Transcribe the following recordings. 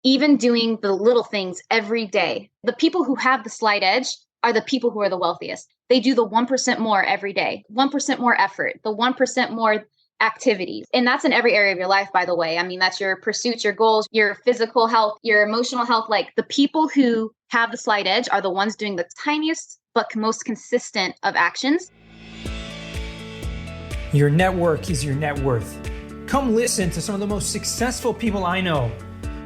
even doing the little things every day. The people who have the slight edge are the people who are the wealthiest. They do the 1% more every day, 1% more effort, the 1% more activities. And that's in every area of your life, by the way. I mean, that's your pursuits, your goals, your physical health, your emotional health. Like the people who have the slight edge are the ones doing the tiniest but most consistent of actions. Your network is your net worth. Come listen to some of the most successful people I know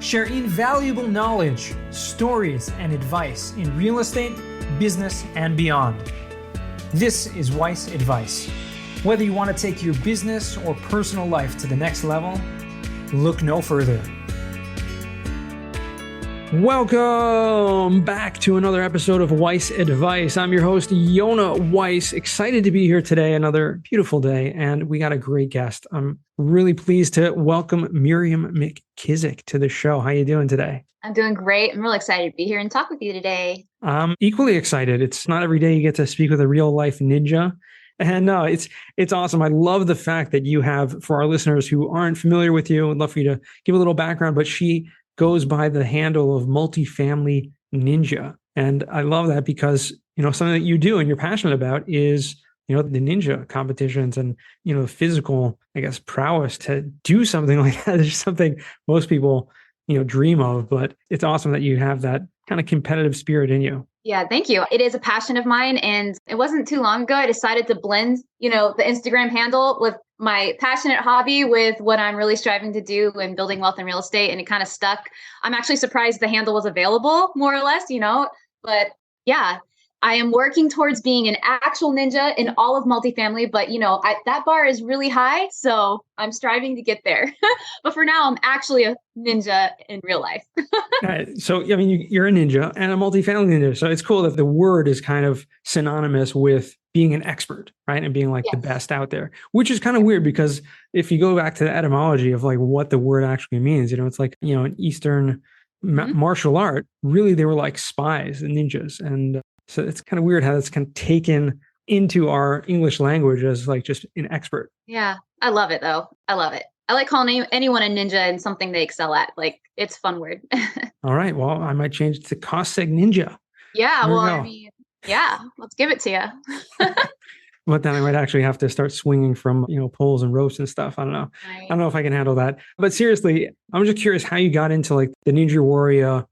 share invaluable knowledge, stories, and advice in real estate, business, and beyond. This is Weiss Advice. Whether you want to take your business or personal life to the next level, look no further. Welcome back to another episode of Weiss Advice. I'm your host, Yona Weiss. Excited to be here today. Another beautiful day, and we got a great guest. I'm really pleased to welcome Miriam McKisic to the show. How you doing today? I'm doing great. I'm really excited to be here and talk with you today. I'm equally excited. It's not every day you get to speak with a real life ninja. And no, it's awesome. I love the fact that you have, for our listeners who aren't familiar with you, I'd love for you to give a little background, but she goes by the handle of Multifamily Ninja. And I love that because, something that you do and you're passionate about is, the ninja competitions and, physical, prowess to do something like that is something most people, dream of. But it's awesome that you have that kind of competitive spirit in you. Yeah, thank you. It is a passion of mine. And it wasn't too long ago, I decided to blend, the Instagram handle with my passionate hobby with what I'm really striving to do in building wealth in real estate. And it kind of stuck. I'm actually surprised the handle was available, more or less, but yeah, I am working towards being an actual ninja in all of multifamily, but that bar is really high. So I'm striving to get there. But for now, I'm actually a ninja in real life. Right. So, you're a ninja and a multifamily ninja. So it's cool that the word is kind of synonymous with being an expert, right? And being like the best out there, which is kind of weird because if you go back to the etymology of like what the word actually means, it's like, an Eastern martial art, really, they were like spies and ninjas. And so it's kind of weird how that's kind of taken into our English language as like just an expert. Yeah. I love it though. I love it. I like calling anyone a ninja and something they excel at. Like it's a fun word. All right. Well, I might change it to Cossack Ninja. Yeah. Let's give it to you. But then I might actually have to start swinging from, poles and ropes and stuff. I don't know. Right. I don't know if I can handle that. But seriously, I'm just curious how you got into like the Ninja Warrior.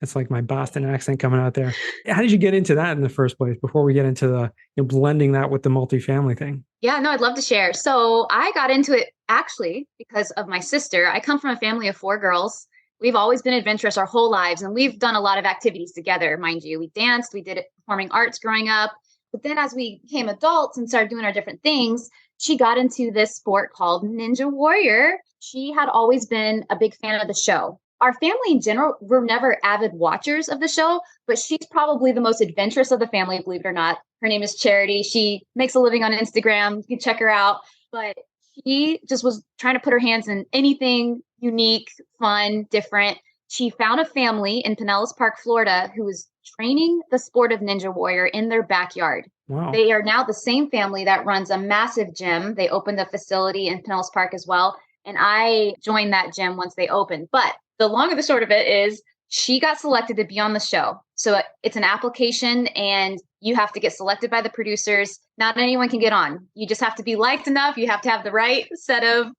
It's like my Boston accent coming out there. How did you get into that in the first place before we get into the blending that with the multifamily thing? Yeah, no, I'd love to share. So I got into it actually because of my sister. I come from a family of 4 girls. We've always been adventurous our whole lives, and we've done a lot of activities together, mind you. We danced, we did performing arts growing up. But then as we became adults and started doing our different things, she got into this sport called Ninja Warrior. She had always been a big fan of the show. Our family in general were never avid watchers of the show, but she's probably the most adventurous of the family, believe it or not. Her name is Charity. She makes a living on Instagram. You can check her out. But she just was trying to put her hands in anything unique, fun, different. She found a family in Pinellas Park, Florida, who was training the sport of Ninja Warrior in their backyard. Wow. They are now the same family that runs a massive gym. They opened a facility in Pinellas Park as well. And I joined that gym once they opened. But the long and the short of it is she got selected to be on the show. So it's an application and you have to get selected by the producers. Not anyone can get on. You just have to be liked enough. You have to have the right set of,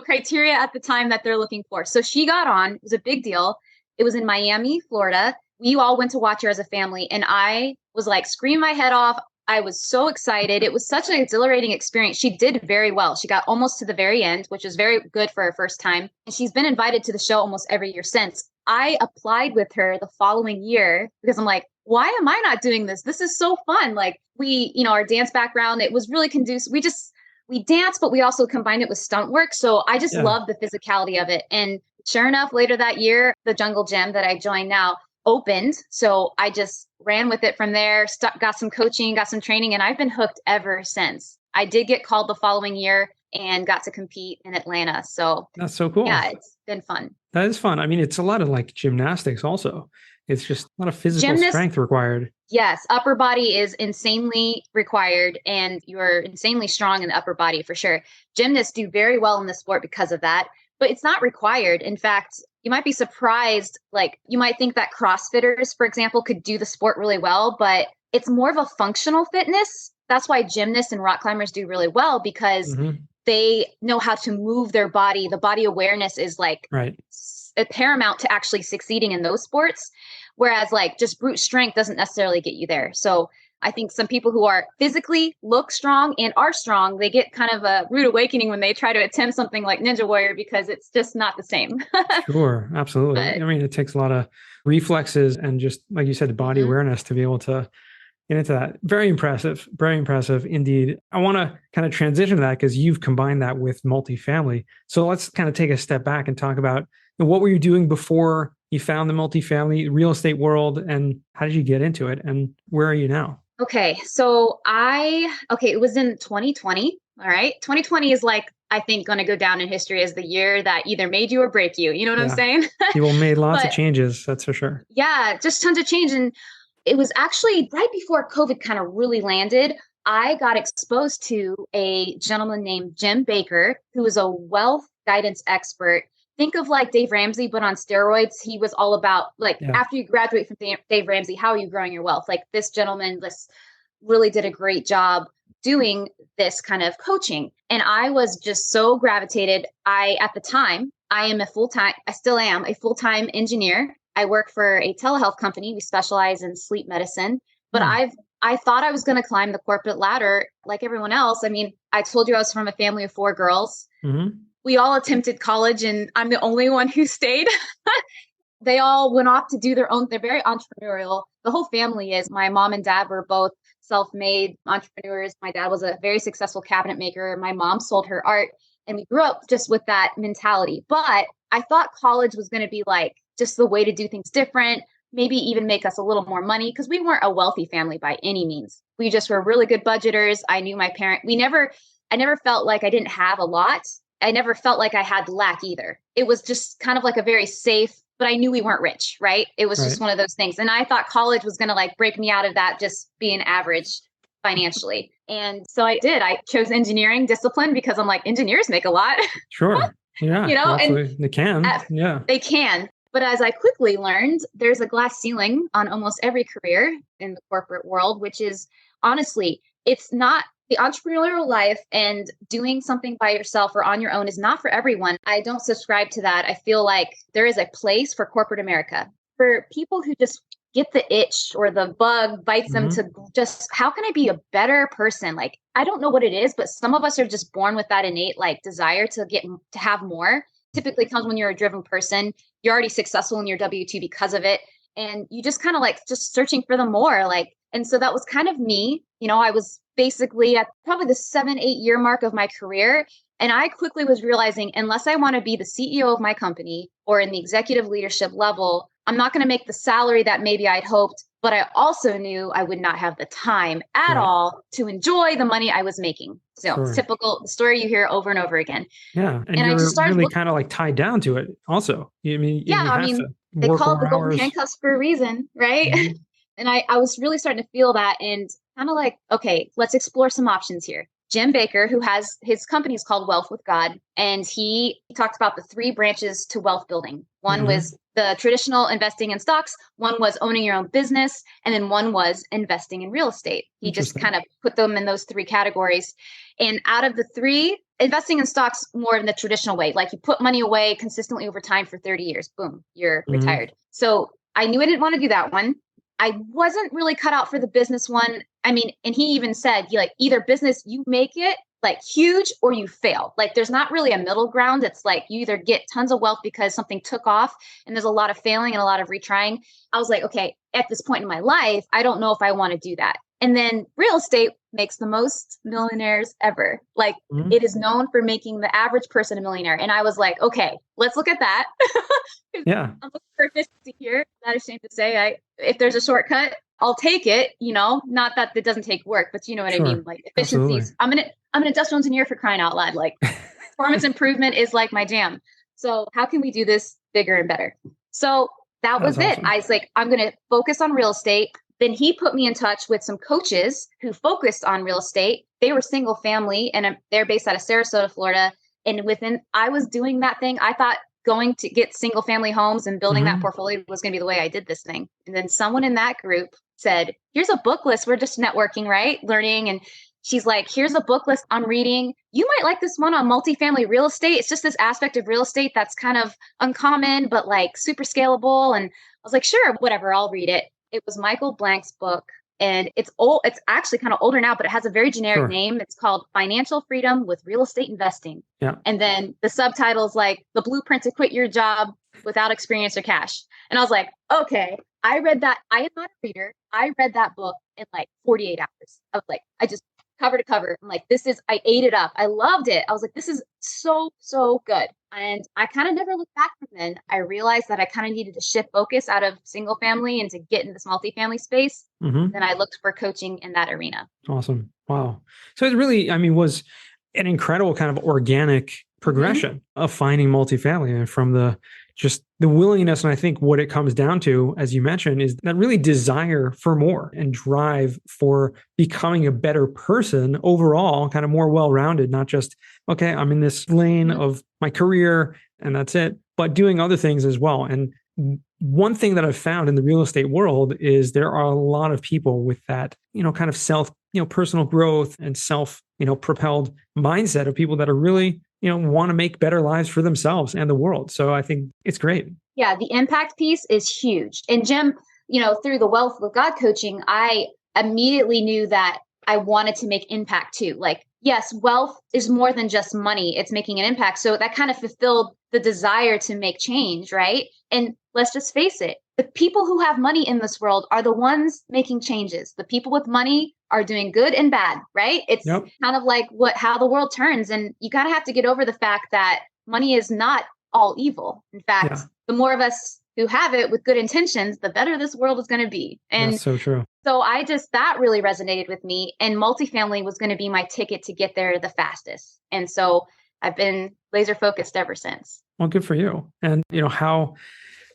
criteria at the time that they're looking for. So she got on. It was a big deal. It was in Miami, Florida. We all went to watch her as a family. And I was like screaming my head off. I was so excited. It was such an exhilarating experience. She did very well. She got almost to the very end, which was very good for her first time. And she's been invited to the show almost every year since. I applied with her the following year because I'm like, why am I not doing this? This is so fun. Like our dance background, it was really conducive. We danced, but we also combined it with stunt work. So I just love the physicality of it. And sure enough, later that year, the Jungle Gym that I joined now opened. So I just ran with it from there, got some coaching, got some training, and I've been hooked ever since. I did get called the following year and got to compete in Atlanta. So that's so cool. Yeah, it's been fun. That is fun. I mean, it's a lot of like gymnastics also. It's just a lot of physical strength required. Yes. Upper body is insanely required and you're insanely strong in the upper body for sure. Gymnasts do very well in the sport because of that. but it's not required. In fact, you might be surprised. Like you might think that CrossFitters, for example, could do the sport really well, but it's more of a functional fitness. That's why gymnasts and rock climbers do really well, because they know how to move their body. The body awareness is like paramount to actually succeeding in those sports. Whereas like just brute strength doesn't necessarily get you there. So I think some people who are physically look strong and are strong, they get kind of a rude awakening when they try to attempt something like Ninja Warrior, because it's just not the same. Sure, absolutely. I mean, it takes a lot of reflexes and just, like you said, body awareness to be able to get into that. Very impressive indeed. I want to kind of transition to that because you've combined that with multifamily. So let's kind of take a step back and talk about what were you doing before you found the multifamily real estate world, and how did you get into it, and where are you now? Okay. So it was in 2020. All right. 2020 is like, I think, going to go down in history as the year that either made you or break you. You know what I'm saying? People made lots of changes. That's for sure. Yeah. Just tons of change. And it was actually right before COVID kind of really landed. I got exposed to a gentleman named Jim Baker, who is a wealth guidance expert. Think of like Dave Ramsey, but on steroids. He was all about like, after you graduate from Dave Ramsey, how are you growing your wealth? Like this gentleman, really did a great job doing this kind of coaching. And I was just so gravitated. At the time, I still am a full-time engineer. I work for a telehealth company. We specialize in sleep medicine, but I thought I was going to climb the corporate ladder like everyone else. I mean, I told you I was from a family of 4 girls. We all attempted college and I'm the only one who stayed. They all went off to do their own. They're very entrepreneurial. The whole family is. My mom and dad were both self-made entrepreneurs. My dad was a very successful cabinet maker. My mom sold her art, and we grew up just with that mentality. But I thought college was going to be like just the way to do things different, maybe even make us a little more money, because we weren't a wealthy family by any means. We just were really good budgeters. I knew my parent. I never felt like I didn't have a lot. I never felt like I had lack either. It was just kind of like a very safe, but I knew we weren't rich, right? It was just one of those things. And I thought college was going to like break me out of that, just being average financially. And so I did. I chose engineering discipline because I'm like, engineers make a lot. Sure. Yeah. And they can. They can. But as I quickly learned, there's a glass ceiling on almost every career in the corporate world, which is honestly, it's not. The entrepreneurial life and doing something by yourself or on your own is not for everyone. I don't subscribe to that. I feel like there is a place for corporate America, for people who just get the itch or the bug bites them to just, how can I be a better person? Like, I don't know what it is, but some of us are just born with that innate like desire to have more. Typically comes when you're a driven person. You're already successful in your W-2 because of it. And you just kind of like just searching for the more, like, and so that was kind of me. I was basically at probably the 7-8 year mark of my career. And I quickly was realizing, unless I want to be the CEO of my company or in the executive leadership level, I'm not going to make the salary that maybe I'd hoped. But I also knew I would not have the time at all to enjoy the money I was making. So it's typical, the story you hear over and over again. Yeah. And you're just really kind of like tied down to it also. They call it the golden handcuffs for a reason, right? And I was really starting to feel that and kind of like, okay, let's explore some options here. Jim Baker, who has his company is called Wealth with God, and he talked about the 3 branches to wealth building. One was the traditional investing in stocks, one was owning your own business, and then one was investing in real estate. He just kind of put them in those 3 categories. And out of the 3, investing in stocks more in the traditional way, like you put money away consistently over time for 30 years, boom, you're retired. So I knew I didn't want to do that one. I wasn't really cut out for the business one. I mean, and he even said, either business, you make it like huge or you fail. Like there's not really a middle ground. It's like you either get tons of wealth because something took off and there's a lot of failing and a lot of retrying. I was like, okay, at this point in my life, I don't know if I want to do that. And then real estate makes the most millionaires ever. Like it is known for making the average person a millionaire. And I was like, okay, let's look at that. I'm looking for efficiency here. Not ashamed to say, if there's a shortcut, I'll take it. Not that it doesn't take work, but you know what I mean? Like efficiencies. Absolutely. I'm an industrial engineer, for crying out loud. Like performance improvement is like my jam. So how can we do this bigger and better? So that was it. I was like, I'm going to focus on real estate. Then he put me in touch with some coaches who focused on real estate. They were single family and they're based out of Sarasota, Florida. And I was doing that thing. I thought going to get single family homes and building that portfolio was going to be the way I did this thing. And then someone in that group said, here's a book list. We're just networking, right? Learning. And she's like, here's a book list on reading. You might like this one on multifamily real estate. It's just this aspect of real estate that's kind of uncommon, but like super scalable. And I was like, sure, whatever, I'll read it. It was Michael Blank's book. And it's old. It's actually kind of older now, but it has a very generic name. It's called Financial Freedom with Real Estate Investing. Yeah. And then the subtitle is like The Blueprint to Quit Your Job Without Experience or Cash. And I was like, okay, I read that. I am not a reader. I read that book in like 48 hours. I was like, I just cover to cover. I'm like, I ate it up. I loved it. I was like, this is so, so good. And I kind of never looked back from then. I realized that I kind of needed to shift focus out of single family and to get in this multifamily space. Then I looked for coaching in that arena. Awesome. Wow. So it really, was an incredible kind of organic progression of finding multifamily, and from the willingness. And I think what it comes down to, as you mentioned, is that really desire for more and drive for becoming a better person overall, kind of more well-rounded, not just, okay, I'm in this lane of my career and that's it, but doing other things as well. And one thing that I've found in the real estate world is there are a lot of people with that, kind of self, personal growth and self, propelled mindset of people that are really, want to make better lives for themselves and the world. So I think it's great. Yeah, the impact piece is huge. And Jim, through the Wealth with God coaching, I immediately knew that I wanted to make impact too. Like, yes, wealth is more than just money. It's making an impact. So that kind of fulfilled the desire to make change, right? And let's just face it, the people who have money in this world are the ones making changes. The people with money are doing good and bad, right? It's kind of like how the world turns. And you kind of have to get over the fact that money is not all evil. In fact, the more of us who have it with good intentions, the better this world is going to be. And that's so true. So that really resonated with me, and multifamily was going to be my ticket to get there the fastest. And so I've been laser focused ever since. Well, good for you. And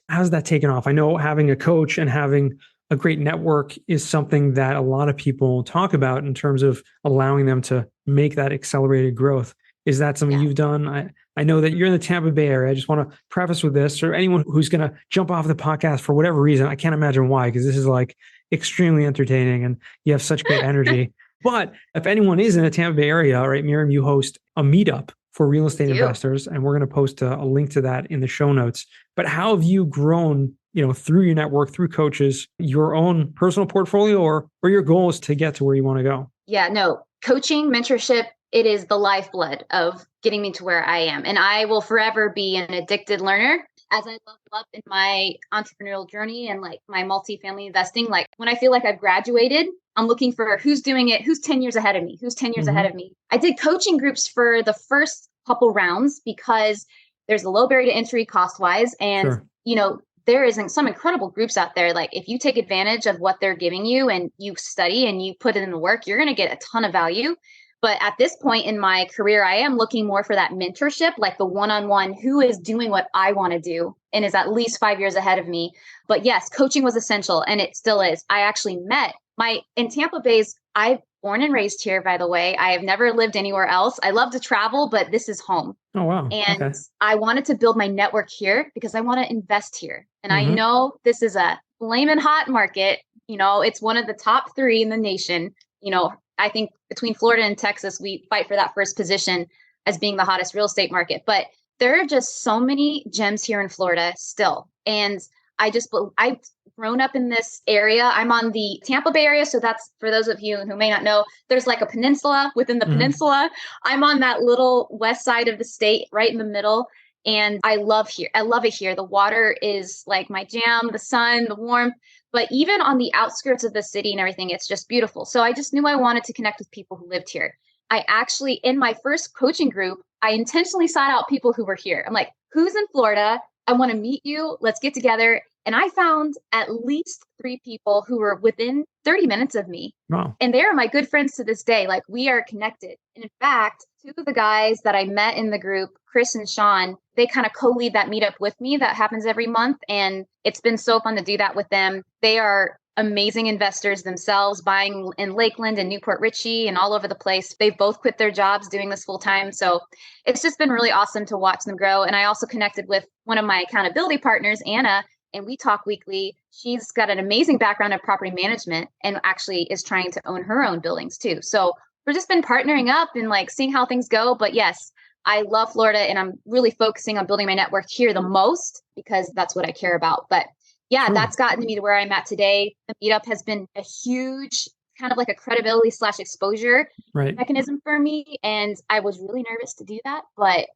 how's that taken off? I know having a coach and having a great network is something that a lot of people talk about in terms of allowing them to make that accelerated growth. Is that something you've done? I know that you're in the Tampa Bay area. I just want to preface with this, or anyone who's going to jump off the podcast for whatever reason. I can't imagine why, because this is like extremely entertaining and you have such great energy. But if anyone is in the Tampa Bay area, right, Miriam, you host a meetup for real estate investors, and we're going to post a link to that in the show notes. But how have you grown, through your network, through coaches, your own personal portfolio, or your goal is to get to where you want to go? Yeah, no, coaching, mentorship, it is the lifeblood of getting me to where I am. And I will forever be an addicted learner. As I level up in my entrepreneurial journey and like my multifamily investing, like when I feel like I've graduated, I'm looking for who's doing it, who's 10 years ahead of me, who's 10 years ahead of me. I did coaching groups for the first couple rounds because there's a low barrier to entry cost wise. And, there isn't some incredible groups out there. Like if you take advantage of what they're giving you and you study and you put it in the work, you're going to get a ton of value. But at this point in my career, I am looking more for that mentorship, like the one-on-one, who is doing what I want to do and is at least 5 years ahead of me. But yes, coaching was essential, and it still is. I actually met in Tampa Bay's, I'm born and raised here, by the way. I have never lived anywhere else. I love to travel, but this is home. Oh, wow. And I wanted to build my network here because I want to invest here. And I know this is a flaming hot market. It's one of the top 3 in the nation. I think between Florida and Texas, we fight for that first position as being the hottest real estate market. But there are just so many gems here in Florida still. And I've grown up in this area. I'm on the Tampa Bay area. So that's, for those of you who may not know, there's like a peninsula within the peninsula. I'm on that little west side of the state, right in the middle. And I love it here. The water is like my jam, the sun, the warmth. But even on the outskirts of the city and everything, it's just beautiful. So I just knew I wanted to connect with people who lived here. I actually, in my first coaching group, I intentionally sought out people who were here. I'm like, who's in Florida? I want to meet you. Let's get together. And I found at least 3 people who were within 30 minutes of me. Wow. And they are my good friends to this day. Like, we are connected. And in fact, 2 of the guys that I met in the group, Chris and Sean, they kind of co-lead that meetup with me that happens every month. And it's been so fun to do that with them. They are amazing investors themselves, buying in Lakeland and Newport Richey and all over the place. They've both quit their jobs doing this full time. So it's just been really awesome to watch them grow. And I also connected with one of my accountability partners, Anna, and we talk weekly. She's got an amazing background in property management and actually is trying to own her own buildings too. So we've just been partnering up and like seeing how things go. But yes, I love Florida and I'm really focusing on building my network here the most because that's what I care about. But yeah, that's gotten me to where I'm at today. The meetup has been a huge kind of like a credibility / exposure mechanism for me. And I was really nervous to do that, but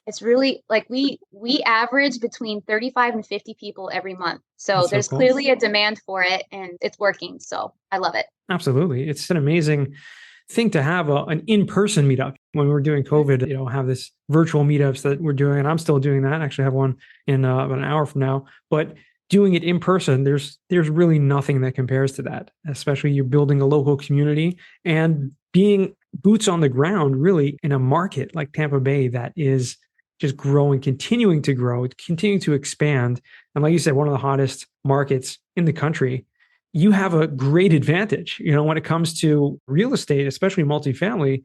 it's really like we average between 35 and 50 people every month. So there's clearly a demand for it and it's working. So I love it. Absolutely. It's an amazing thing to have an in-person meetup. When we were doing COVID, have this virtual meetups that we're doing, and I'm still doing that. I actually have one in about an hour from now, but doing it in person, there's really nothing that compares to that, especially you're building a local community and being boots on the ground really in a market like Tampa Bay that is just growing, continuing to grow, continuing to expand. And like you said, one of the hottest markets in the country. You have a great advantage, when it comes to real estate, especially multifamily.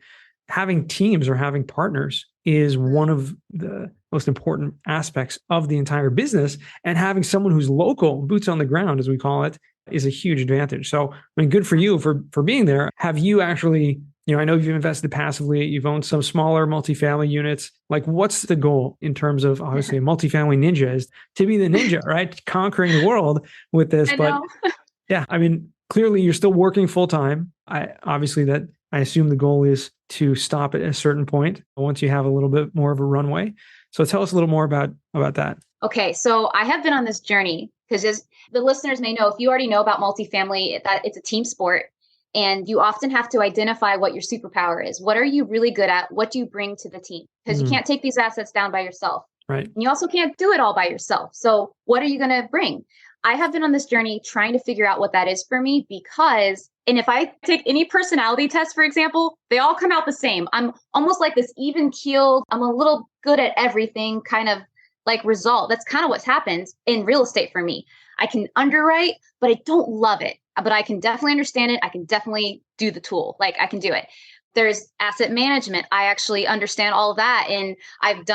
Having teams or having partners is one of the most important aspects of the entire business. And having someone who's local, boots on the ground, as we call it, is a huge advantage. So, good for you for being there. Have you actually, I know you've invested passively, you've owned some smaller multifamily units. Like, what's the goal in terms of, obviously, a multifamily ninja is to be the ninja, right? Conquering the world with this. But yeah, clearly you're still working full time. I assume the goal is to stop at a certain point once you have a little bit more of a runway. So tell us a little more about that. Okay, so I have been on this journey because as the listeners may know, if you already know about multifamily, that it's a team sport and you often have to identify what your superpower is. What are you really good at? What do you bring to the team? Because you can't take these assets down by yourself. Right. And you also can't do it all by yourself. So what are you going to bring? I have been on this journey trying to figure out what that is for me and if I take any personality test, for example, they all come out the same. I'm almost like this even keeled, I'm a little good at everything kind of like result. That's kind of what's happened in real estate for me. I can underwrite, but I don't love it. But I can definitely understand it. I can definitely do the tool. Like I can do it. There's asset management. I actually understand all of that. And I've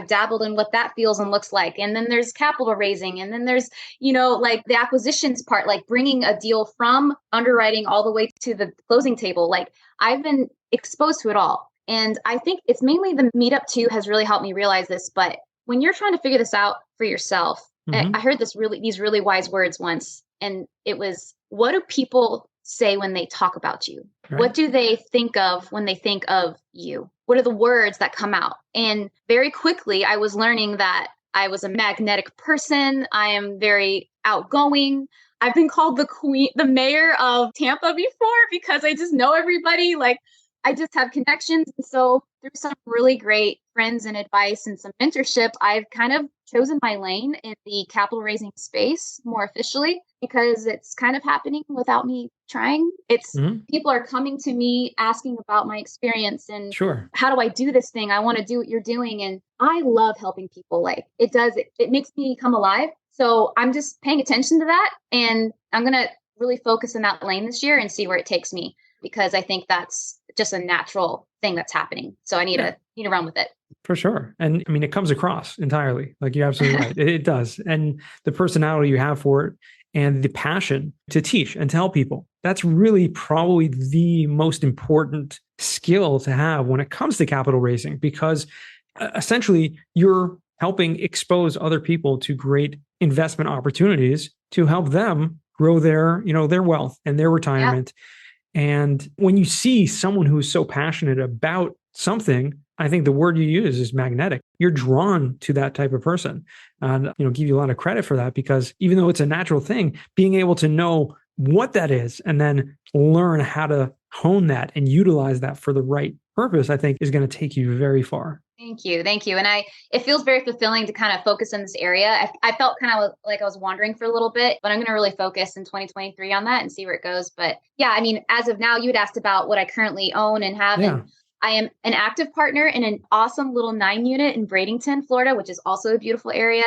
dabbled in what that feels and looks like. And then there's capital raising. And then there's, like the acquisitions part, like bringing a deal from underwriting all the way to the closing table. Like I've been exposed to it all. And I think it's mainly the meetup too has really helped me realize this. But when you're trying to figure this out for yourself, I heard these really wise words once. And it was, what do people say when they talk about you? Right. What do they think of when they think of you? What are the words that come out? And very quickly, I was learning that I was a magnetic person. I am very outgoing. I've been called the mayor of Tampa before because I just know everybody. Like I just have connections. And so through some really great friends and advice and some mentorship, I've kind of chosen my lane in the capital raising space more officially because it's kind of happening without me trying. It's people are coming to me asking about my experience and how do I do this thing? I want to do what you're doing. And I love helping people. Like it makes me come alive. So I'm just paying attention to that. And I'm going to really focus in that lane this year and see where it takes me because I think that's just a natural thing that's happening. So I need to run with it. For sure. And it comes across entirely. Like you're absolutely right. It does. And the personality you have for it and the passion to teach and tell people, that's really probably the most important skill to have when it comes to capital raising, because essentially you're helping expose other people to great investment opportunities to help them grow their wealth and their retirement. And when you see someone who is so passionate about something, I think the word you use is magnetic. You're drawn to that type of person. And, give you a lot of credit for that because even though it's a natural thing, being able to know what that is and then learn how to hone that and utilize that for the right purpose, I think is going to take you very far. Thank you. And it feels very fulfilling to kind of focus in this area. I felt kind of like I was wandering for a little bit, but I'm going to really focus in 2023 on that and see where it goes. But yeah, as of now, you had asked about what I currently own and have. Yeah. And I am an active partner in an awesome little 9 unit in Bradenton, Florida, which is also a beautiful area.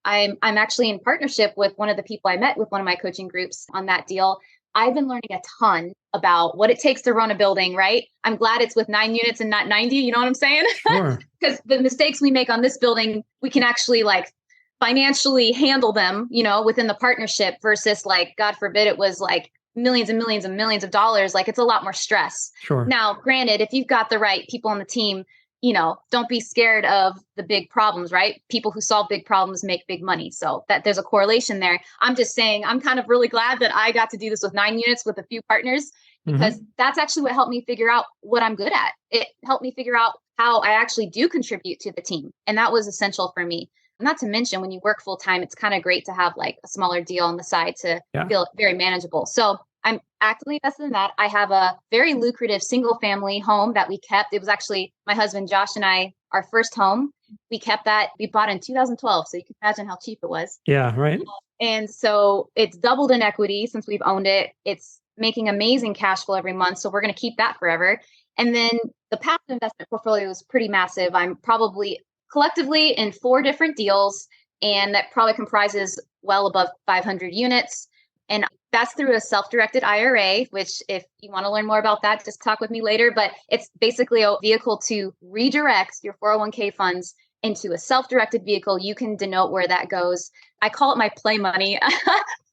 I'm actually in partnership with one of the people I met with one of my coaching groups on that deal. I've been learning a ton about what it takes to run a building, right? I'm glad it's with 9 units and not 90. You know what I'm saying? Sure. Because the mistakes we make on this building, we can actually like financially handle them, within the partnership versus like, God forbid, it was like millions and millions and millions of dollars. Like it's a lot more stress. Sure. Now, granted, if you've got the right people on the team, don't be scared of the big problems, right? People who solve big problems make big money. So that there's a correlation there. I'm just saying, I'm kind of really glad that I got to do this with 9 units with a few partners, because that's actually what helped me figure out what I'm good at. It helped me figure out how I actually do contribute to the team. And that was essential for me. Not to mention, when you work full time, it's kind of great to have like a smaller deal on the side to feel very manageable. So I'm actively invested in that. I have a very lucrative single family home that we kept. It was actually my husband, Josh, and I, our first home. We kept that. We bought in 2012. So you can imagine how cheap it was. Yeah, right. And so it's doubled in equity since we've owned it. It's making amazing cash flow every month. So we're going to keep that forever. And then the passive investment portfolio is pretty massive. I'm probably collectively in 4 different deals, and that probably comprises well above 500 units. And that's through a self-directed IRA, which if you want to learn more about that, just talk with me later. But it's basically a vehicle to redirect your 401k funds into a self-directed vehicle. You can denote where that goes. I call it my play money.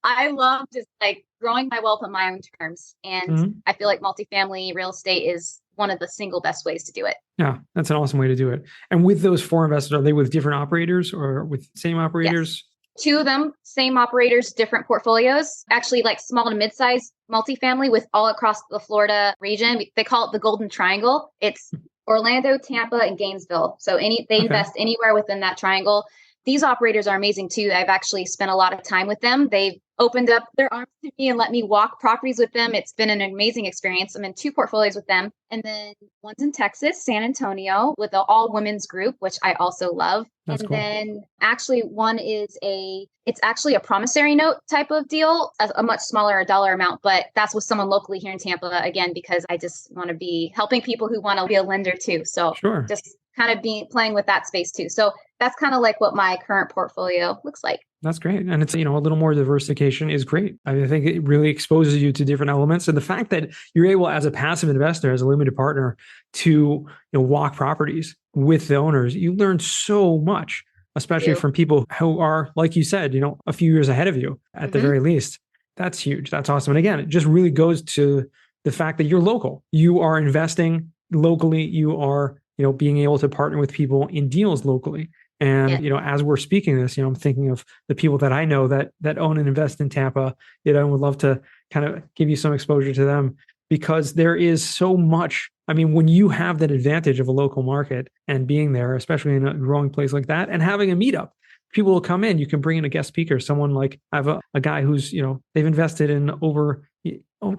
I love just like growing my wealth on my own terms. And I feel like multifamily real estate is one of the single best ways to do it. Yeah, that's an awesome way to do it. And with those 4 investors, are they with different operators or with same operators? Yes. 2 of them, same operators, different portfolios, actually like small to mid-size multifamily with all across the Florida region. They call it the Golden Triangle. It's Orlando, Tampa, and Gainesville. So they invest anywhere within that triangle. These operators are amazing too. I've actually spent a lot of time with them. They've opened up their arms to me and let me walk properties with them. It's been an amazing experience. I'm in 2 portfolios with them. And then one's in Texas, San Antonio, with an all women's group, which I also love. That's and cool. Then actually one is it's actually a promissory note type of deal, a much smaller dollar amount, but that's with someone locally here in Tampa, again, because I just want to be helping people who want to be a lender too. So just kind of playing with that space too. So that's kind of like what my current portfolio looks like. That's great. And it's, a little more diversification is great. I think it really exposes you to different elements. And the fact that you're able, as a passive investor, as a limited partner, to walk properties with the owners, you learn so much, especially from people who are, like you said, a few years ahead of you at the very least. That's huge. That's awesome. And again, it just really goes to the fact that you're local. You are investing locally. You are, being able to partner with people in deals locally. And, as we're speaking this, I'm thinking of the people that I know that own and invest in Tampa, and would love to kind of give you some exposure to them, because there is so much. I mean, when you have that advantage of a local market and being there, especially in a growing place like that, and having a meetup, people will come in. You can bring in a guest speaker, someone like I have a guy who's, they've invested in over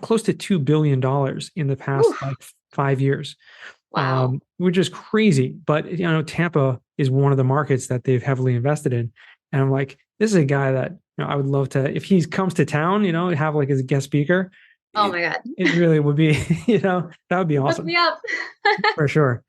close to $2 billion in the past 5 years. Wow. Which is crazy. But, Tampa is one of the markets that they've heavily invested in. And I'm like, this is a guy that, I would love to, if he comes to town, have like as a guest speaker. Oh my God. It really would be, that would be awesome. Look me up. For sure.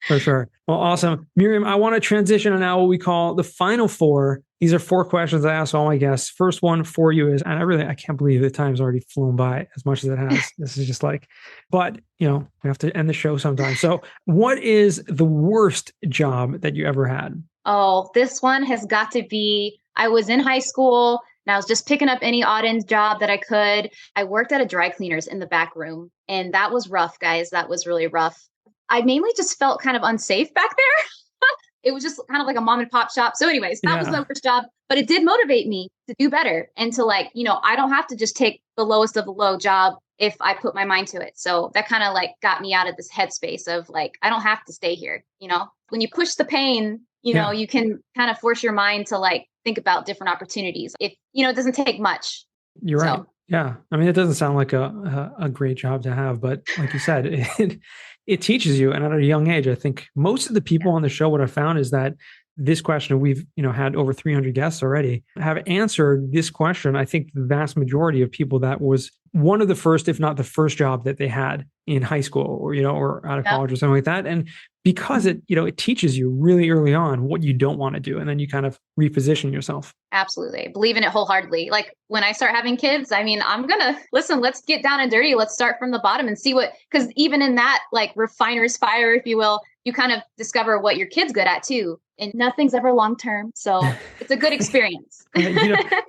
For sure. Well, awesome. Miriam, I want to transition to now what we call the final 4. These are 4 questions I ask all my guests. First one for you is, and I can't believe the time's already flown by as much as it has. This is just like, but we have to end the show sometime. So what is the worst job that you ever had? Oh, this one has got to be, I was in high school and I was just picking up any odd end job that I could. I worked at a dry cleaners in the back room, and that was rough, guys. That was really rough. I mainly just felt kind of unsafe back there. It was just kind of like a mom and pop shop. So anyways, that was my worst job, but it did motivate me to do better and to like, I don't have to just take the lowest of the low job if I put my mind to it. So that kind of like got me out of this headspace of like, I don't have to stay here. When you push the pain, you can kind of force your mind to like think about different opportunities. If, it doesn't take much. You're right. Yeah. I mean, it doesn't sound like a great job to have, but like you said, it teaches you. And at a young age, I think most of the people on the show, what I found is that this question, we've, had over 300 guests already, have answered this question. I think the vast majority of people that was one of the first, if not the first job that they had in high school or, or out of college or something like that. And because it teaches you really early on what you don't want to do. And then you kind of reposition yourself. Absolutely. I believe in it wholeheartedly. Like when I start having kids, I mean, I'm going to listen, let's get down and dirty. Let's start from the bottom and see because even in that like refiner's fire, if you will, you kind of discover what your kid's good at too. And nothing's ever long-term. So it's a good experience. You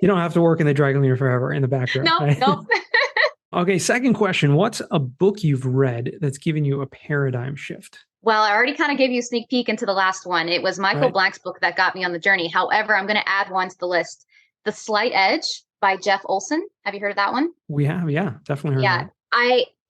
don't have to work in the dry cleaner forever in the back room. No, right? no. Okay. Second question. What's a book you've read that's given you a paradigm shift? Well, I already kind of gave you a sneak peek into the last one. It was Michael Blank's book that got me on the journey. However, I'm going to add one to the list. The Slight Edge by Jeff Olson. Have you heard of that one? We have. Yeah, definitely heard of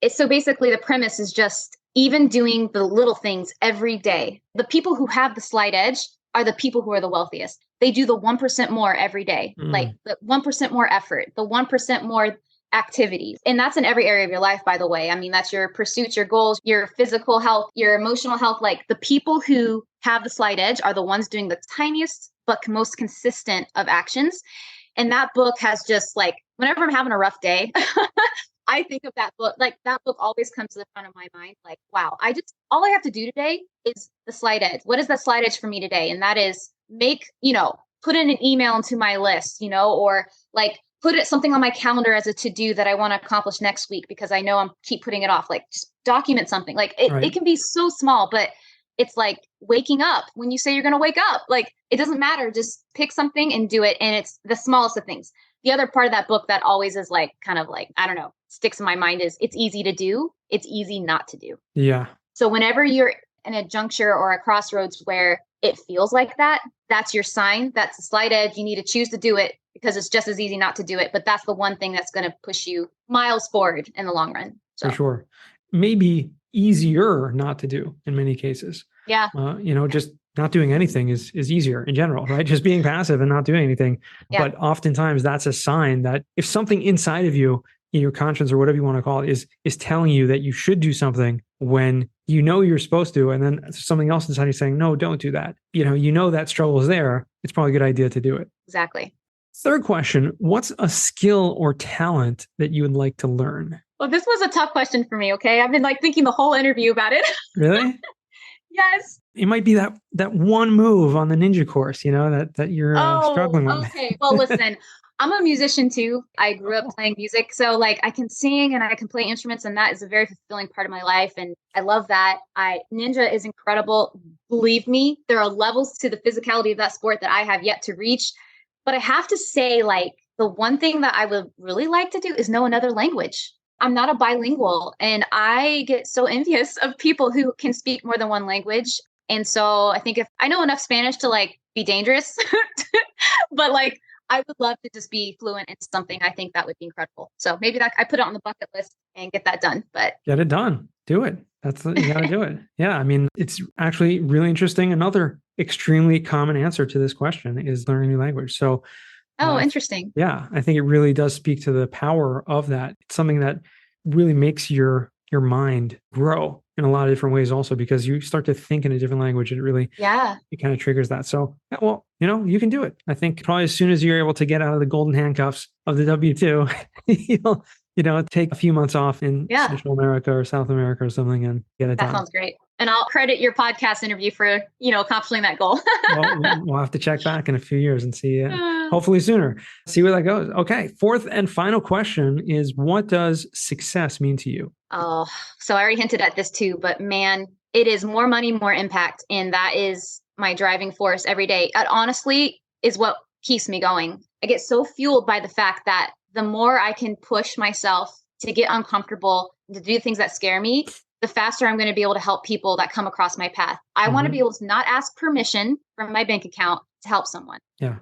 that. So basically the premise is just even doing the little things every day. The people who have the slight edge are the people who are the wealthiest. They do the 1% more every day, like the 1% more effort, the 1% more activities. And that's in every area of your life, by the way. I mean, that's your pursuits, your goals, your physical health, your emotional health. Like the people who have the slight edge are the ones doing the tiniest but most consistent of actions. And that book has just like, whenever I'm having a rough day, I think of that book. Like that book always comes to the front of my mind. Like, wow, all I have to do today is the slight edge. What is the slight edge for me today? And that is put in an email into my list, or like put something on my calendar as a to-do that I want to accomplish next week because I know I'm keep putting it off. Like just document something. Like it can be so small, but it's like waking up when you say you're going to wake up. Like it doesn't matter. Just pick something and do it. And it's the smallest of things. The other part of that book that always is like, kind of like, I don't know, sticks in my mind is it's easy to do. It's easy not to do. Yeah. So whenever you're in a juncture or a crossroads where it feels like that, that's your sign. That's the slight edge. You need to choose to do it because it's just as easy not to do it. But that's the one thing that's going to push you miles forward in the long run. So. For sure. Maybe easier not to do in many cases. Yeah. Just not doing anything is easier in general, right? Just being passive and not doing anything. Yeah. But oftentimes that's a sign that if something inside of you, in your conscience or whatever you want to call it, is telling you that you should do something when you're supposed to, and then something else inside you saying, no, don't do that. That struggle is there. It's probably a good idea to do it. Exactly. Third question, what's a skill or talent that you would like to learn? Well, this was a tough question for me, okay? I've been like thinking the whole interview about it. Really? Yes. It might be that one move on the ninja course, that you're struggling with. Okay. Well, listen, I'm a musician too. I grew up playing music. So like I can sing and I can play instruments, and that is a very fulfilling part of my life. And I love that. Ninja is incredible. Believe me, there are levels to the physicality of that sport that I have yet to reach. But I have to say, like, the one thing that I would really like to do is know another language. I'm not a bilingual, and I get so envious of people who can speak more than one language. And so I think if I know enough Spanish to like be dangerous, but like I would love to just be fluent in something. I think that would be incredible. So maybe I put it on the bucket list and get that done. But get it done. Do it. You got to do it. Yeah. I mean, it's actually really interesting. Another extremely common answer to this question is learning a new language. So, interesting. Yeah. I think it really does speak to the power of that. It's something that really makes your mind grow in a lot of different ways also, because you start to think in a different language and it kind of triggers that. So, well, you can do it. I think probably as soon as you're able to get out of the golden handcuffs of the W-2, you'll take a few months off in Central America or South America or something and get it done. That sounds great. And I'll credit your podcast interview for, accomplishing that goal. Well, we'll have to check back in a few years and see, hopefully sooner, see where that goes. Okay. Fourth and final question is, what does success mean to you? Oh, so I already hinted at this too, but man, it is more money, more impact. And that is my driving force every day. It honestly is what keeps me going. I get so fueled by the fact that the more I can push myself to get uncomfortable, to do things that scare me, the faster I'm going to be able to help people that come across my path. I want to be able to not ask permission from my bank account to help someone. Yeah.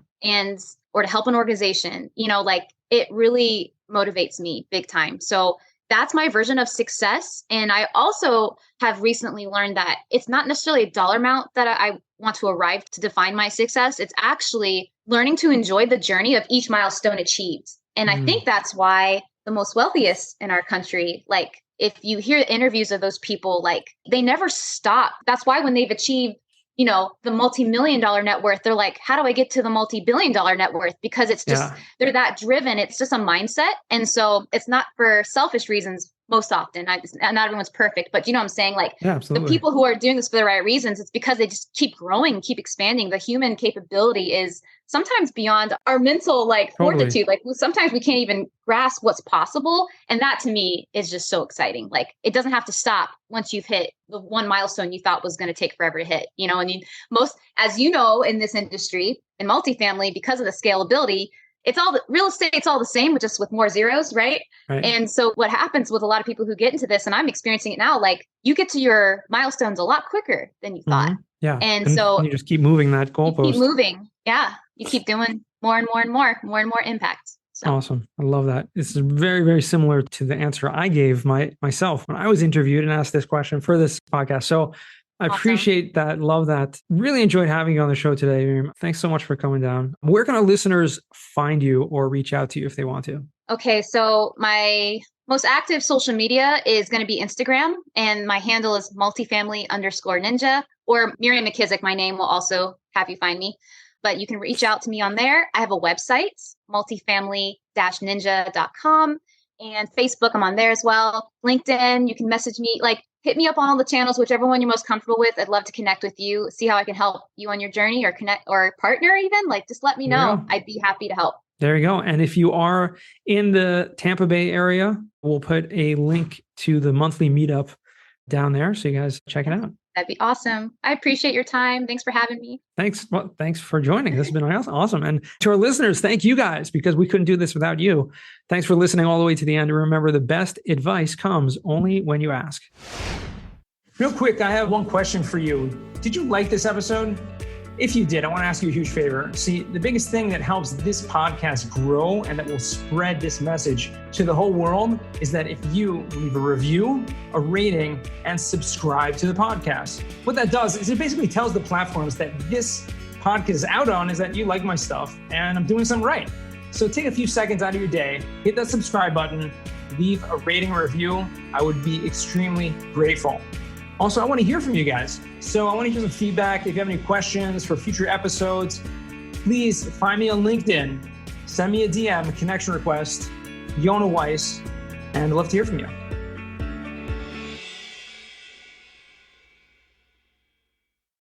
Or to help an organization, it really motivates me big time. So that's my version of success. And I also have recently learned that it's not necessarily a dollar amount that I want to arrive to define my success. It's actually learning to enjoy the journey of each milestone achieved. And I think that's why the most wealthiest in our country, like if you hear interviews of those people, like they never stop. That's why when they've achieved the multi-million dollar net worth, they're like, how do I get to the multi-billion dollar net worth? Because it's just, they're that driven. It's just a mindset. And so it's not for selfish reasons most often. Not everyone's perfect, but you know what I'm saying? Like the people who are doing this for the right reasons, it's because they just keep growing, keep expanding. The human capability is sometimes beyond our mental fortitude. Like sometimes we can't even grasp what's possible. And that to me is just so exciting. Like it doesn't have to stop once you've hit the one milestone you thought was going to take forever to hit, and as you know, in this industry, in multifamily, because of the scalability, it's all the real estate. It's all the same, but just with more zeros. Right. And so what happens with a lot of people who get into this, and I'm experiencing it now, like you get to your milestones a lot quicker than you thought. Yeah. And so you just keep moving that goalpost. Keep moving. Yeah. You keep doing more and more and more impact. So. Awesome. I love that. This is very, very similar to the answer I gave myself when I was interviewed and asked this question for this podcast. So I appreciate that. Love that. Really enjoyed having you on the show today, Miriam. Thanks so much for coming down. Where can our listeners find you or reach out to you if they want to? Okay. So my most active social media is going to be Instagram, and my handle is multifamily_ninja, or Miriam McKisic. My name will also have you find me, but you can reach out to me on there. I have a website, multifamily-ninja.com, and Facebook, I'm on there as well. LinkedIn, you can message me, hit me up on all the channels, whichever one you're most comfortable with. I'd love to connect with you, see how I can help you on your journey, or connect or partner even. Just let me know. I'd be happy to help. There you go. And if you are in the Tampa Bay area, we'll put a link to the monthly meetup down there. So you guys check it out. That'd be awesome. I appreciate your time. Thanks for having me. Thanks. Well, thanks for joining. This has been awesome. And to our listeners, thank you guys, because we couldn't do this without you. Thanks for listening all the way to the end. And remember, the best advice comes only when you ask. Real quick, I have one question for you. Did you like this episode? If you did, I want to ask you a huge favor. See, the biggest thing that helps this podcast grow and that will spread this message to the whole world is that if you leave a review, a rating, and subscribe to the podcast. What that does is it basically tells the platforms that this podcast is out on is that you like my stuff and I'm doing something right. So take a few seconds out of your day, hit that subscribe button, leave a rating or review. I would be extremely grateful. Also, I want to hear from you guys. So I want to hear some feedback. If you have any questions for future episodes, please find me on LinkedIn. Send me a DM, a connection request, Yona Weiss, and I'd love to hear from you.